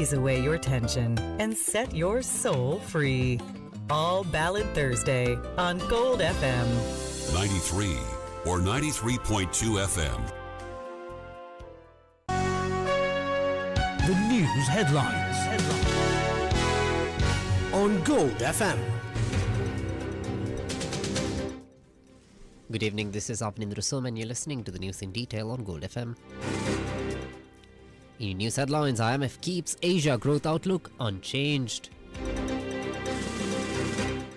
ease away your tension and set your soul free. All Ballad Thursday on Gold FM. 93 or 93.2 FM. The news headlines on Gold FM. Good evening, this is Abhinindra Som and you're listening to the news in detail on Gold FM. In news headlines, IMF keeps Asia growth outlook unchanged.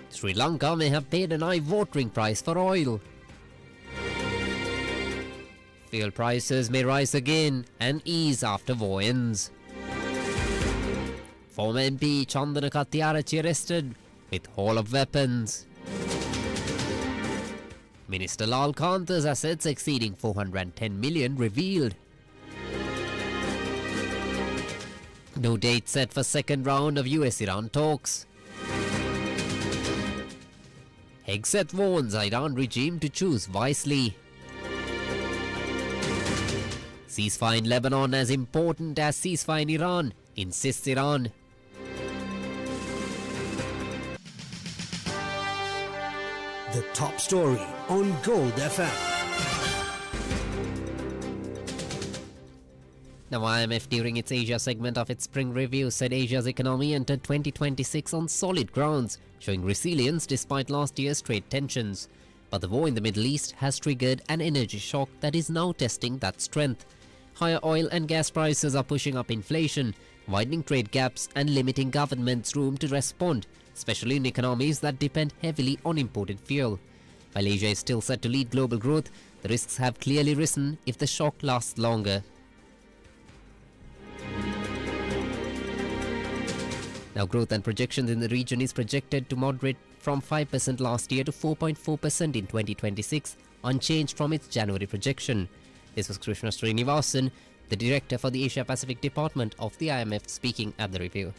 Sri Lanka may have paid an eye-watering price for oil. Fuel prices may rise again and ease after war ends. Former MP Chandana Kattiarachi arrested with haul of weapons. Minister Lal Kantha's assets exceeding 410 million revealed. No date set for second round of US-Iran talks. Hegseth warns Iran regime to choose wisely. Ceasefire in Lebanon as important as ceasefire in Iran, insists Iran. The top story on Gold FM. Now, IMF during its Asia segment of its spring review said Asia's economy entered 2026 on solid grounds, showing resilience despite last year's trade tensions. But the war in the Middle East has triggered an energy shock that is now testing that strength. Higher oil and gas prices are pushing up inflation, widening trade gaps and limiting governments' room to respond, especially in economies that depend heavily on imported fuel. While Asia is still set to lead global growth, the risks have clearly risen if the shock lasts longer. Now, growth and projections in the region is projected to moderate from 5% last year to 4.4% in 2026, unchanged from its January projection. This was Krishna Srinivasan, the director for the Asia Pacific Department of the IMF, speaking at the review.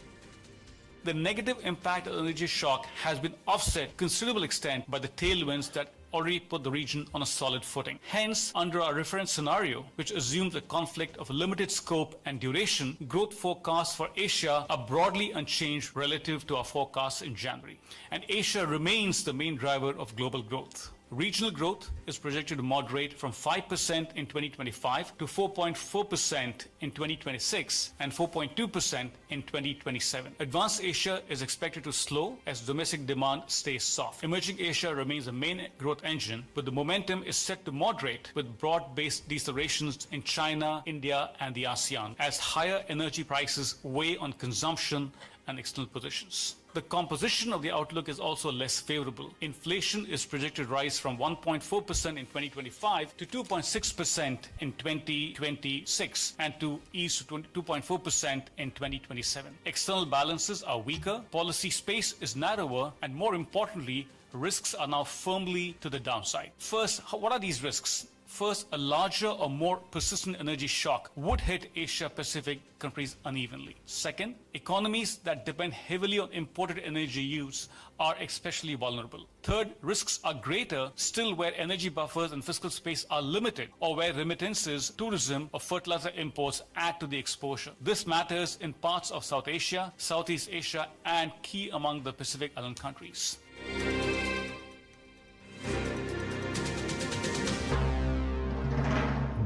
The negative impact of the energy shock has been offset to a considerable extent by the tailwinds that already put the region on a solid footing. Hence, under our reference scenario, which assumes a conflict of limited scope and duration, growth forecasts for Asia are broadly unchanged relative to our forecasts in January. And Asia remains the main driver of global growth. Regional growth is projected to moderate from 5% in 2025 to 4.4% in 2026 and 4.2% in 2027. Advanced Asia is expected to slow as domestic demand stays soft. Emerging Asia remains the main growth engine, but the momentum is set to moderate with broad-based decelerations in China, India, and the ASEAN as higher energy prices weigh on consumption and external positions. The composition of the outlook is also less favorable. Inflation is projected to rise from 1.4% in 2025 to 2.6% in 2026 and to ease to 2.4% in 2027. External balances are weaker, policy space is narrower, and more importantly, risks are now firmly to the downside. First, what are these risks? First, a larger or more persistent energy shock would hit Asia-Pacific countries unevenly. Second, economies that depend heavily on imported energy use are especially vulnerable. Third, risks are greater still where energy buffers and fiscal space are limited or where remittances, tourism, or fertilizer imports add to the exposure. This matters in parts of South Asia, Southeast Asia, and key among the Pacific Island countries.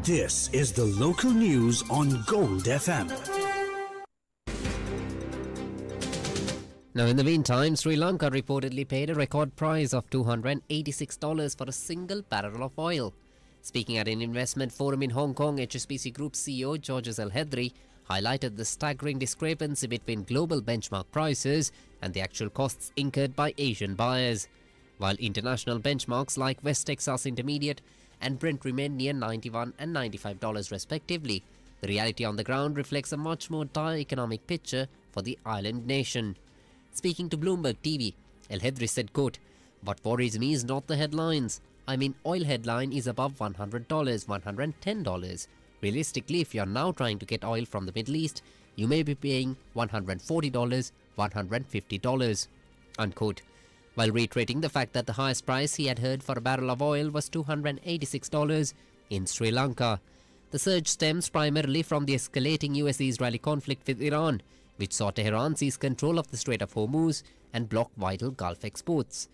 This is the local news on Gold FM. Now, in the meantime, Sri Lanka reportedly paid a record price of $286 for a single barrel of oil. Speaking at an investment forum in Hong Kong, HSBC Group CEO Georges Elhedry highlighted the staggering discrepancy between global benchmark prices and the actual costs incurred by Asian buyers. While international benchmarks like West Texas Intermediate and Brent remain near $91 and $95 respectively, the reality on the ground reflects a much more dire economic picture for the island nation. Speaking to Bloomberg TV, Elhedry said, quote, "What worries me is not the headlines. I mean, oil headline is above $100, $110. Realistically, if you are now trying to get oil from the Middle East, you may be paying $140, $150, unquote. While reiterating the fact that the highest price he had heard for a barrel of oil was $286 in Sri Lanka. The surge stems primarily from the escalating US-Israeli conflict with Iran, which saw Tehran seize control of the Strait of Hormuz and block vital Gulf exports.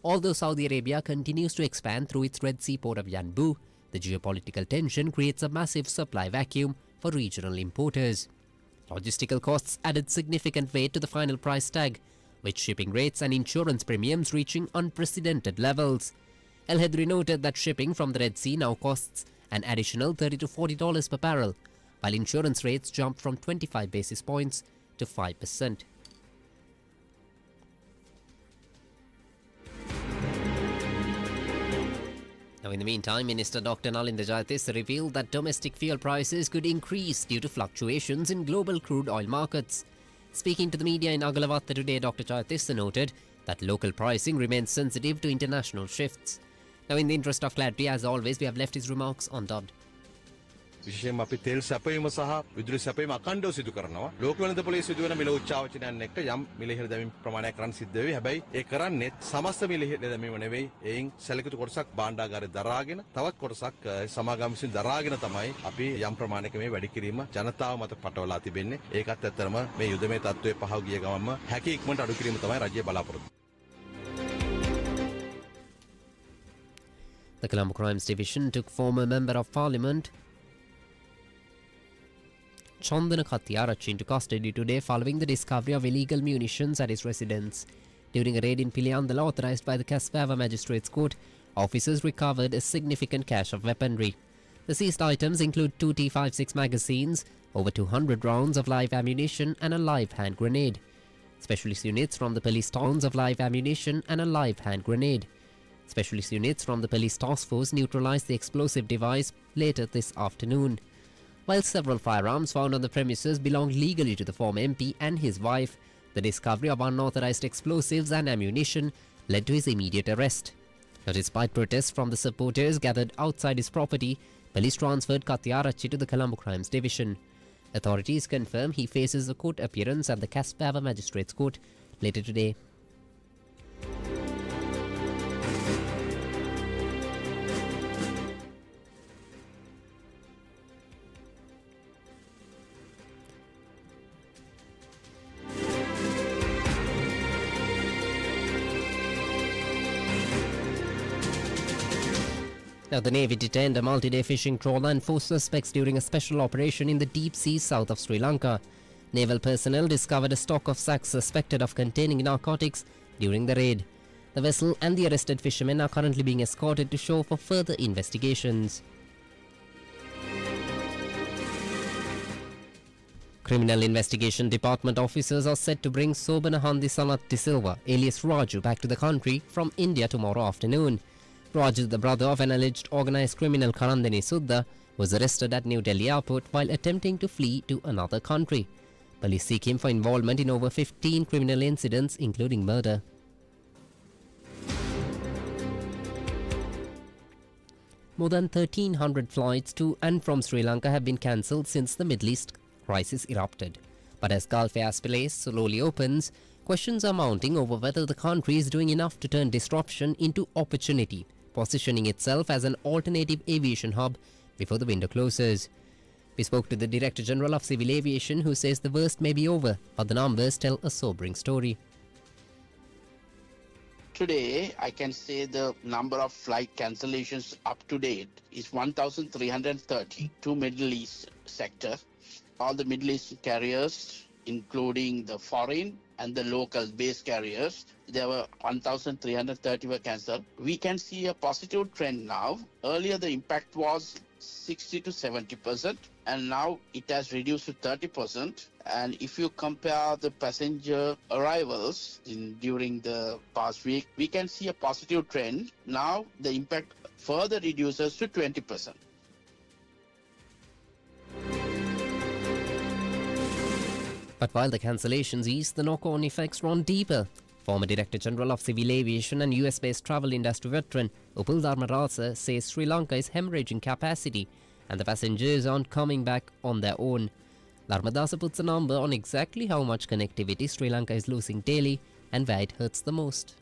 Although Saudi Arabia continues to expand through its Red Sea port of Yanbu, the geopolitical tension creates a massive supply vacuum for regional importers. Logistical costs added significant weight to the final price tag, with shipping rates and insurance premiums reaching unprecedented levels. El Hedri noted that shipping from the Red Sea now costs an additional $30 to $40 per barrel, while insurance rates jumped from 25 basis points to 5%. Now, in the meantime, Minister Dr. Nalinda Jayatissa revealed that domestic fuel prices could increase due to fluctuations in global crude oil markets. Speaking to the media in Agalavatta today, Dr. Jayatissa noted that local pricing remains sensitive to international shifts. Now, in the interest of clarity, as always, we have left his remarks undubbed. විශේෂයෙන්ම අපි තෙල් සැපයීම සහ විදුලි සැපයීම අඛණ්ඩව සිදු කරනවා. ලෝක වෙළඳ පොලේ සිදුවන මිල උච්චාවචනයන් එක්ක යම් මිල ඉහළ දැමීම් ප්‍රමාණයක් කරන්න සිද්ධ වෙයි. හැබැයි ඒ කරන්නේ සමස්ත මිල ඉහළ දැමීම නෙවෙයි. එයින් සැලකිතු කොටසක් භාණ්ඩාගාරේ දරාගෙන තවත් කොටසක් සමාගම් විසින් දරාගෙන තමයි අපි යම් ප්‍රමාණයක මේ වැඩි කිරීම ජනතාව මත පටවලා තිබෙන්නේ. ඒකත් ඇත්තටම මේ යුදමේ තත්ත්වයේ පහව ගිය ගමන්ම හැකි ඉක්මනට අඩු කිරීම තමයි රජය බලාපොරොත්තු. The Colombo Crimes Division took former Member of Parliament Chandana Kathiarachi into custody today following the discovery of illegal munitions at his residence. During a raid in Piliandala authorised by the Kasbava Magistrates Court, officers recovered a significant cache of weaponry. The seized items include 2 T56 magazines, over 200 rounds of live ammunition and a live hand grenade. Specialist units from the police towns of live ammunition and a live hand grenade. Specialist units from the police task force neutralised the explosive device later this afternoon. While several firearms found on the premises belonged legally to the former MP and his wife, the discovery of unauthorised explosives and ammunition led to his immediate arrest. Now, despite protests from the supporters gathered outside his property, police transferred Kathiarachi to the Colombo Crimes Division. Authorities confirm he faces a court appearance at the Kasbava Magistrates Court later today. Now, the Navy detained a multi-day fishing trawler and 4 suspects during a special operation in the deep sea south of Sri Lanka. Naval personnel discovered a stock of sacks suspected of containing narcotics during the raid. The vessel and the arrested fishermen are currently being escorted to shore for further investigations. Criminal Investigation Department officers are set to bring Sobana Handi Sanat De Silva, alias Raju, back to the country from India tomorrow afternoon. Raju, the brother of an alleged organised criminal Karandini Sudha, was arrested at New Delhi airport while attempting to flee to another country. Police seek him for involvement in over 15 criminal incidents, including murder. More than 1,300 flights to and from Sri Lanka have been cancelled since the Middle East crisis erupted. But as Gulf airspace slowly opens, questions are mounting over whether the country is doing enough to turn disruption into opportunity, positioning itself as an alternative aviation hub before the window closes. We spoke to the Director General of Civil Aviation, who says the worst may be over, but the numbers tell a sobering story. Today, I can say the number of flight cancellations up to date is 1,330 to Middle East sector. All the Middle East carriers, including the foreign and the local base carriers, there were 1,330 were cancelled. We can see a positive trend now. Earlier, the impact was 60 to 70%, and now it has reduced to 30%. And if you compare the passenger arrivals during the past week, we can see a positive trend. Now the impact further reduces to 20%. But while the cancellations ease, the knock-on effects run deeper. Former Director General of Civil Aviation and US-based travel industry veteran Upul Dharmarasa says Sri Lanka is hemorrhaging capacity and the passengers aren't coming back on their own. Dharmadasa puts a number on exactly how much connectivity Sri Lanka is losing daily and where it hurts the most.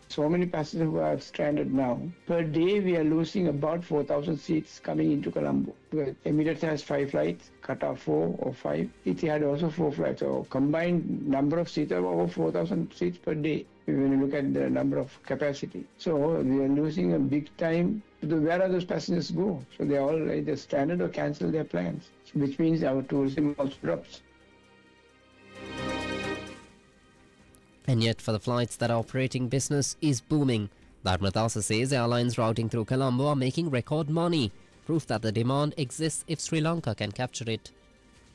So many passengers who are stranded now. Per day, we are losing about 4,000 seats coming into Colombo. Because Emirates has 5 flights, Qatar 4 or 5. Etihad also 4 flights. So combined number of seats are over 4,000 seats per day when you look at the number of capacity. So we are losing a big time. Where are those passengers go? So they are all either stranded or cancel their plans, which means our tourism also drops. And yet, for the flights that are operating, business is booming. Dharmadasa says airlines routing through Colombo are making record money, proof that the demand exists if Sri Lanka can capture it.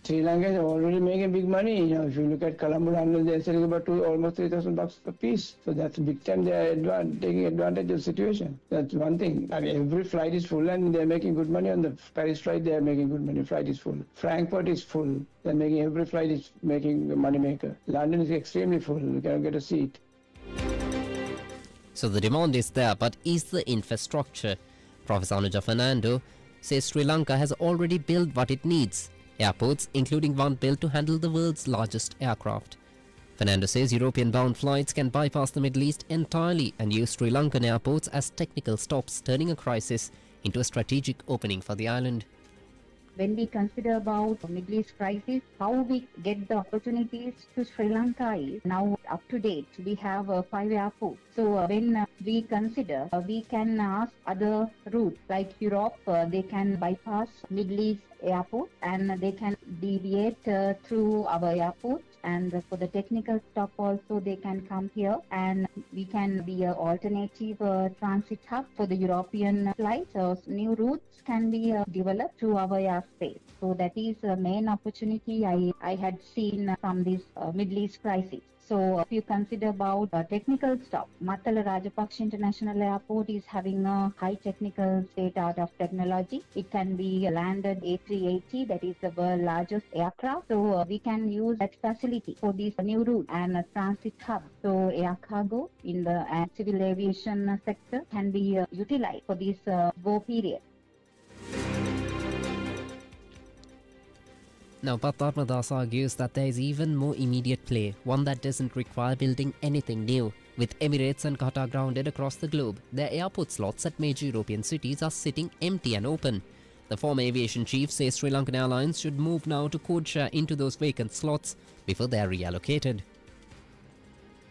Sri Lanka is already making big money. You know, if you look at Colombo, they're selling about almost $3,000 per piece. So that's big time. They're taking advantage of the situation. That's one thing. I mean, every flight is full and they're making good money. On the Paris flight, they're making good money. Flight is full. Frankfurt is full. They're making every flight is making a money maker. London is extremely full. You cannot get a seat. So the demand is there, but is the infrastructure? Professor Anuja Fernando says Sri Lanka has already built what it needs. Airports, including one built to handle the world's largest aircraft. Fernando says European-bound flights can bypass the Middle East entirely and use Sri Lankan airports as technical stops, turning a crisis into a strategic opening for the island. When we consider about the Middle East crisis, how we get the opportunities to Sri Lanka is now up to date. We have 5 airports. So when we consider, we can ask other routes like Europe, they can bypass Middle East airport and they can deviate through our airport, and for the technical stop also they can come here, and we can be an alternative transit hub for the European flights. So new routes can be developed through our airspace. So that is the main opportunity I had seen from this Middle East crisis. So if you consider about technical stop, Matala Rajapaksa International Airport is having a high technical state-of-the-art technology. It can be landed A380, that is the world's largest aircraft. So we can use that facility for this new route and a transit hub. So air cargo in the civil aviation sector can be utilized for this war period. Now, but Dharmadas argues that there is even more immediate play, one that doesn't require building anything new. With Emirates and Qatar grounded across the globe, their airport slots at major European cities are sitting empty and open. The former aviation chief says Sri Lankan Airlines should move now to code share into those vacant slots before they are reallocated.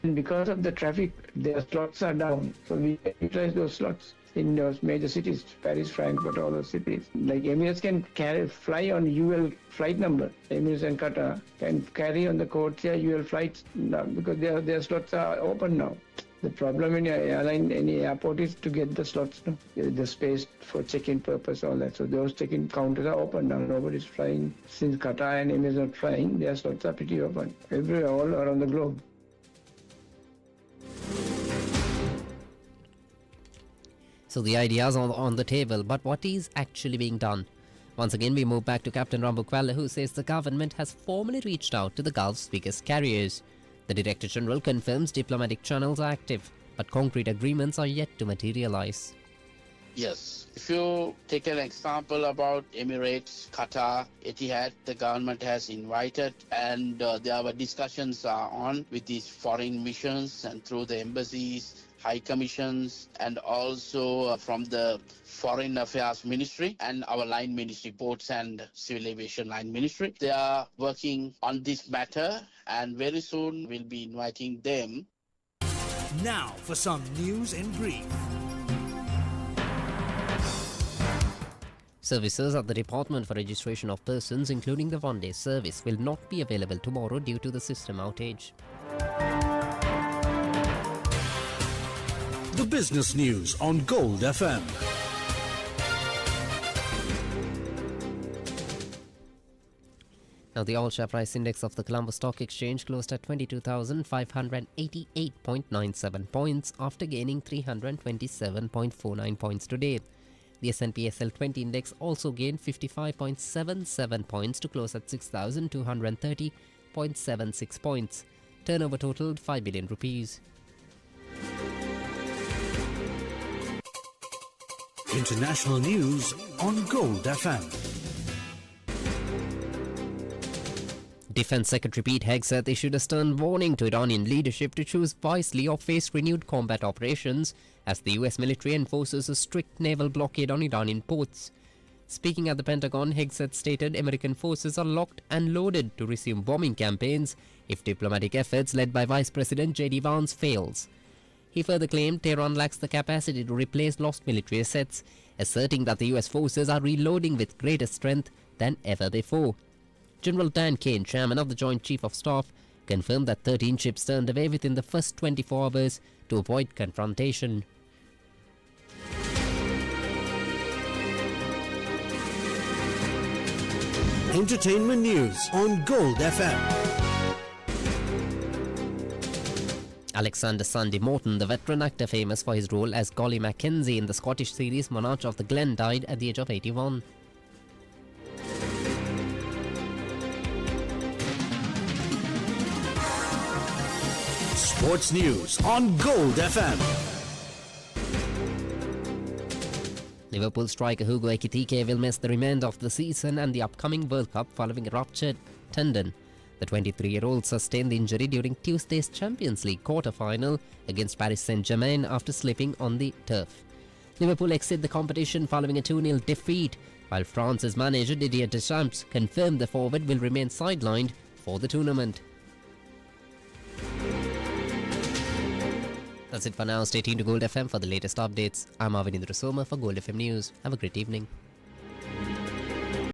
And because of the traffic, their slots are down. So we utilize those slots in those major cities, Paris, Frankfurt, all those cities. Like Emirates can fly on UL flight number. Emirates and Qatar can carry on the code share UL flights now because their slots are open now. The problem in airline, any airport is to get the slots, no? The space for check-in purpose, all that. So those check-in counters are open now. Nobody's flying. Since Qatar and Emirates are flying, their slots are pretty open. Everywhere, all around the globe. So the ideas are on the table, but what is actually being done? Once again, we move back to Captain Rambo Kwala, who says the government has formally reached out to the Gulf's biggest carriers. The Director General confirms diplomatic channels are active, but concrete agreements are yet to materialize. Yes. If you take an example about Emirates, Qatar, Etihad, the government has invited, and there discussions are on with these foreign missions and through the embassies, high commissions, and also from the Foreign Affairs Ministry and our line ministry, Ports and Civil Aviation Line Ministry. They are working on this matter, and very soon we'll be inviting them. Now for some news in brief. Services at the Department for Registration of Persons, including the one-day service, will not be available tomorrow due to the system outage. The business news on Gold FM. Now, the all-share price index of the Colombo Stock Exchange closed at 22,588.97 points after gaining 327.49 points today. The S&P SL20 index also gained 55.77 points to close at 6,230.76 points. Turnover totaled 5 billion rupees. International news on Gold FM. Defense Secretary Pete Hegseth issued a stern warning to Iranian leadership to choose wisely or face renewed combat operations as the US military enforces a strict naval blockade on Iranian ports. Speaking at the Pentagon, Hegseth stated American forces are locked and loaded to resume bombing campaigns if diplomatic efforts led by Vice President J.D. Vance fails. He further claimed Tehran lacks the capacity to replace lost military assets, asserting that the US forces are reloading with greater strength than ever before. General Dan Kane, chairman of the Joint Chief of Staff, confirmed that 13 ships turned away within the first 24 hours to avoid confrontation. Entertainment news on Gold FM. Alexander Sandy Morton, the veteran actor famous for his role as Golly Mackenzie in the Scottish series Monarch of the Glen, died at the age of 81. Sports news on Gold FM. Liverpool striker Hugo Ekitike will miss the remainder of the season and the upcoming World Cup following a ruptured tendon. The 23-year-old sustained the injury during Tuesday's Champions League quarter-final against Paris Saint-Germain after slipping on the turf. Liverpool exit the competition following a 2-0 defeat, while France's manager Didier Deschamps confirmed the forward will remain sidelined for the tournament. That's it for now. Stay tuned to Gold FM for the latest updates. I'm Avinindra Soma for Gold FM News. Have a great evening.